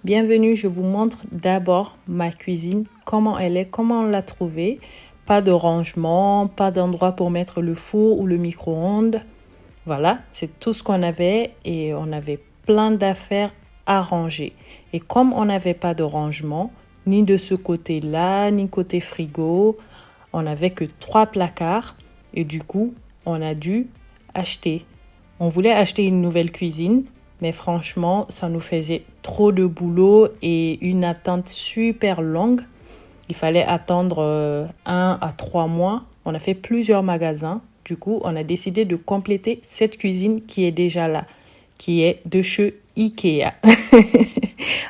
Bienvenue, je vous montre d'abord ma cuisine, comment elle est, comment on l'a trouvée. Pas de rangement, pas d'endroit pour mettre le four ou le micro-ondes. Voilà, c'est tout ce qu'on avait et on avait plein d'affaires à ranger. Et comme on n'avait pas de rangement, ni de ce côté-là, ni côté frigo, on n'avait que 3 placards et du coup, on a dû acheter. On voulait acheter une nouvelle cuisine, mais franchement, ça nous faisait trop de boulot et une attente super longue. Il fallait attendre 1 à 3 mois. On a fait plusieurs magasins. Du coup, on a décidé de compléter cette cuisine qui est déjà là, qui est de chez Ikea.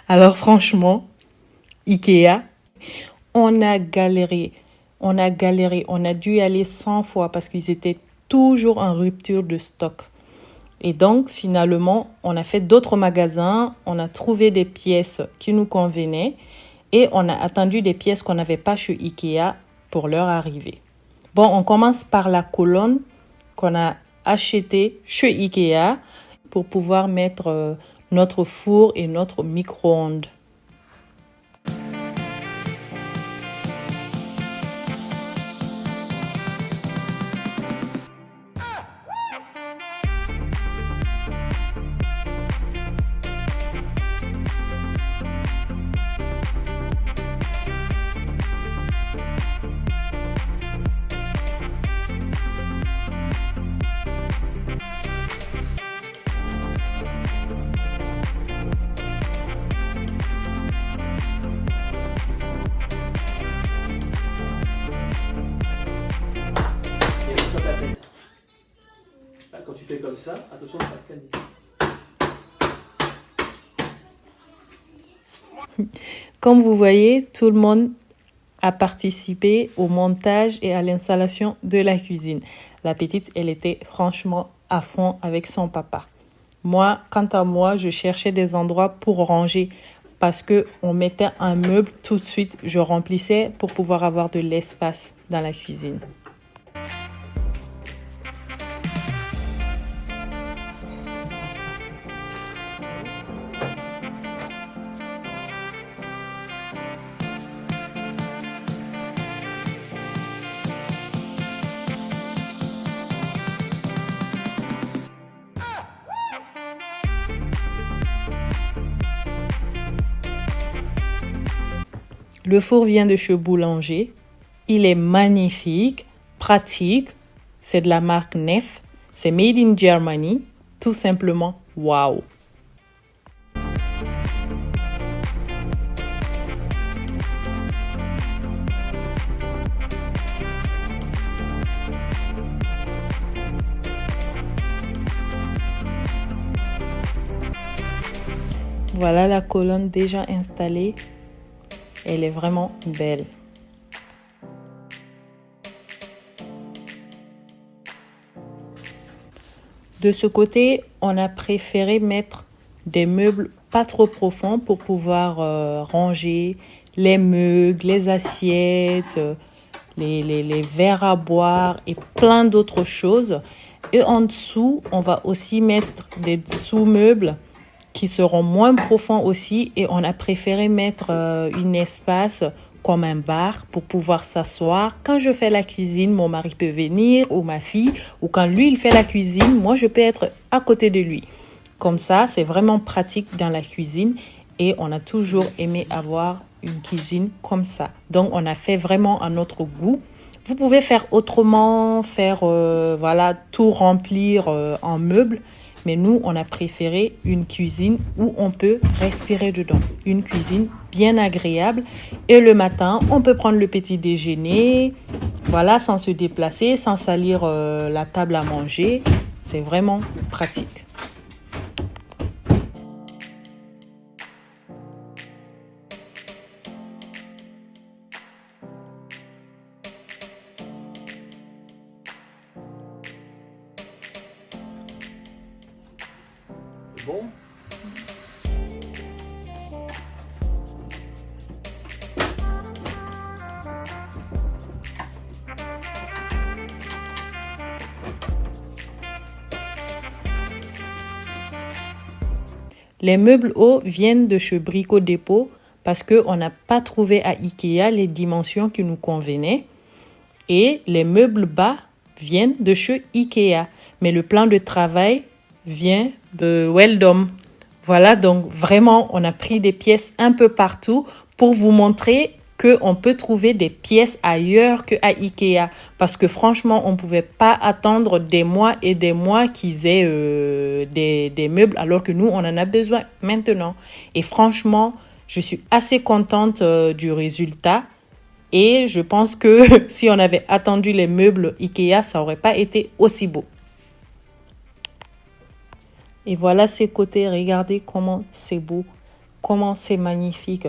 Alors franchement, Ikea, on a galéré. On a dû y aller 100 fois parce qu'ils étaient toujours en rupture de stock. Et donc, finalement, on a fait d'autres magasins, on a trouvé des pièces qui nous convenaient et on a attendu des pièces qu'on n'avait pas chez Ikea pour leur arrivée. Bon, on commence par la colonne qu'on a achetée chez Ikea pour pouvoir mettre notre four et notre micro-ondes. Quand tu fais comme ça, attention, ça va te. Comme vous voyez, tout le monde a participé au montage et à l'installation de la cuisine. La petite, elle était franchement à fond avec son papa. Moi, quant à moi, je cherchais des endroits pour ranger parce qu'on mettait un meuble tout de suite. Je remplissais pour pouvoir avoir de l'espace dans la cuisine. Le four vient de chez Boulanger. Il est magnifique, pratique. C'est de la marque Neff. C'est made in Germany. Tout simplement, waouh! Voilà la colonne déjà installée. Elle est vraiment belle. De ce côté, on a préféré mettre des meubles pas trop profonds pour pouvoir ranger les mugs, les assiettes, les verres à boire et plein d'autres choses. Et en dessous, on va aussi mettre des sous-meubles qui seront moins profonds aussi et on a préféré mettre un espace comme un bar pour pouvoir s'asseoir. Quand je fais la cuisine, mon mari peut venir ou ma fille, ou quand lui il fait la cuisine, moi je peux être à côté de lui. Comme ça, c'est vraiment pratique dans la cuisine et on a toujours aimé avoir une cuisine comme ça. Donc on a fait vraiment à notre goût. Vous pouvez faire autrement, tout remplir en meubles. Mais nous, on a préféré une cuisine où on peut respirer dedans. Une cuisine bien agréable. Et le matin, on peut prendre le petit déjeuner, sans se déplacer, sans salir la table à manger. C'est vraiment pratique. Bon. Les meubles hauts viennent de chez Brico Dépôt parce qu'on n'a pas trouvé à Ikea les dimensions qui nous convenaient. Et les meubles bas viennent de chez Ikea. Mais le plan de travail vient de Weldom. Voilà, donc vraiment, on a pris des pièces un peu partout pour vous montrer qu'on peut trouver des pièces ailleurs qu'à Ikea. Parce que franchement, on ne pouvait pas attendre des mois et des mois qu'ils aient des meubles alors que nous, on en a besoin maintenant. Et franchement, je suis assez contente du résultat. Et je pense que si on avait attendu les meubles Ikea, ça n'aurait pas été aussi beau. Et voilà ces côtés, regardez comment c'est beau, comment c'est magnifique.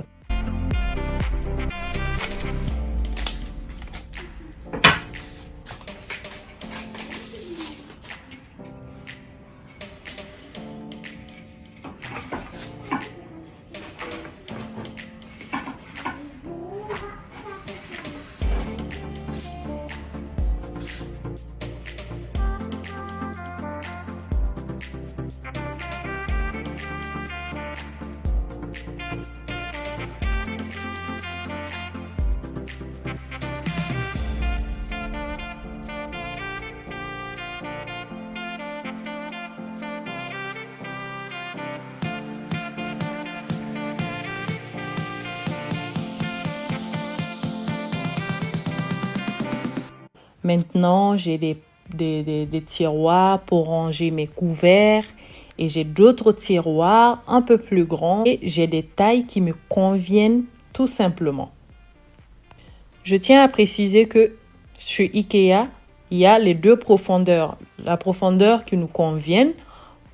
Maintenant, j'ai des tiroirs pour ranger mes couverts et j'ai d'autres tiroirs un peu plus grands et j'ai des tailles qui me conviennent tout simplement. Je tiens à préciser que chez Ikea, il y a les deux profondeurs. La profondeur qui nous convient,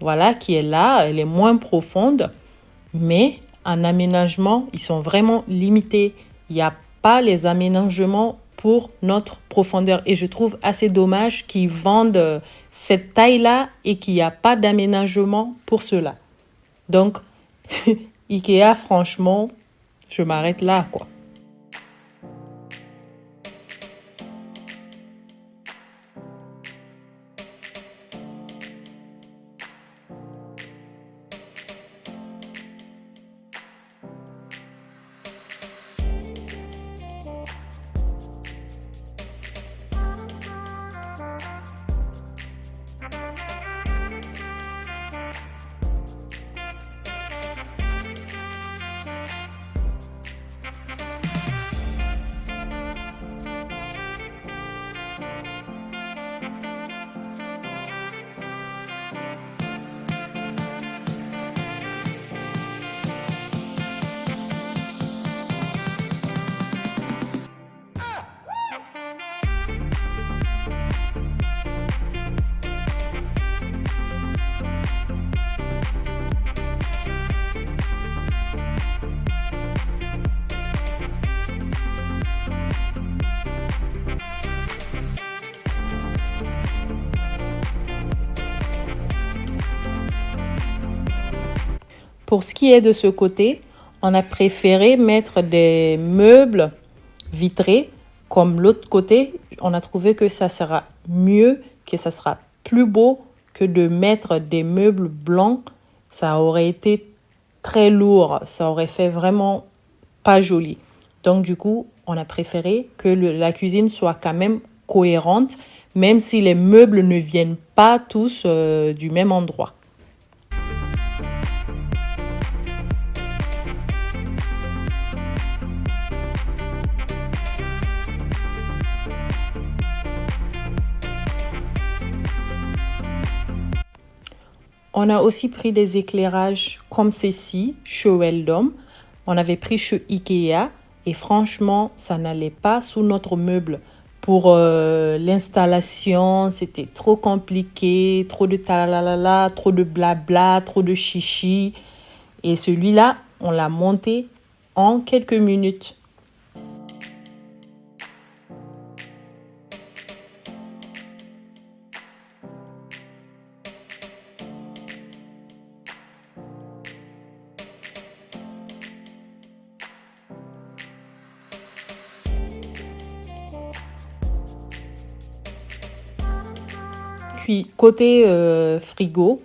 voilà, qui est là, elle est moins profonde, mais en aménagement, ils sont vraiment limités. Il n'y a pas les aménagements pour notre profondeur. Et je trouve assez dommage qu'ils vendent cette taille-là et qu'il n'y a pas d'aménagement pour cela. Donc, Ikea, franchement, je m'arrête là, quoi. Pour ce qui est de ce côté, on a préféré mettre des meubles vitrés. Comme l'autre côté, on a trouvé que ça sera mieux, que ça sera plus beau que de mettre des meubles blancs. Ça aurait été très lourd, ça aurait fait vraiment pas joli. Donc du coup, on a préféré que la cuisine soit quand même cohérente, même si les meubles ne viennent pas tous du même endroit. On a aussi pris des éclairages comme ceci, chez Weldom. On avait pris chez Ikea et franchement, ça n'allait pas sous notre meuble. Pour l'installation, c'était trop compliqué, trop de talalala, trop de blabla, trop de chichi. Et celui-là, on l'a monté en quelques minutes. Puis côté frigo,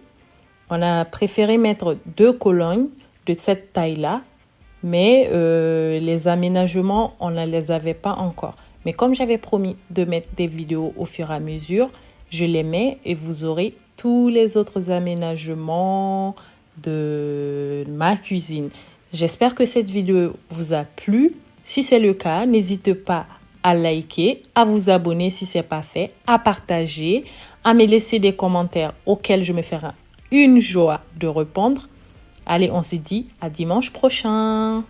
On a préféré mettre 2 colonnes de cette taille-là, mais les aménagements, on ne les avait pas encore. Mais comme j'avais promis de mettre des vidéos au fur et à mesure, je les mets et vous aurez tous les autres aménagements de ma cuisine. J'espère que cette vidéo vous a plu. Si c'est le cas, n'hésitez pas à liker, à vous abonner si ce n'est pas fait, à partager, à me laisser des commentaires auxquels je me ferai une joie de répondre. Allez, on se dit à dimanche prochain.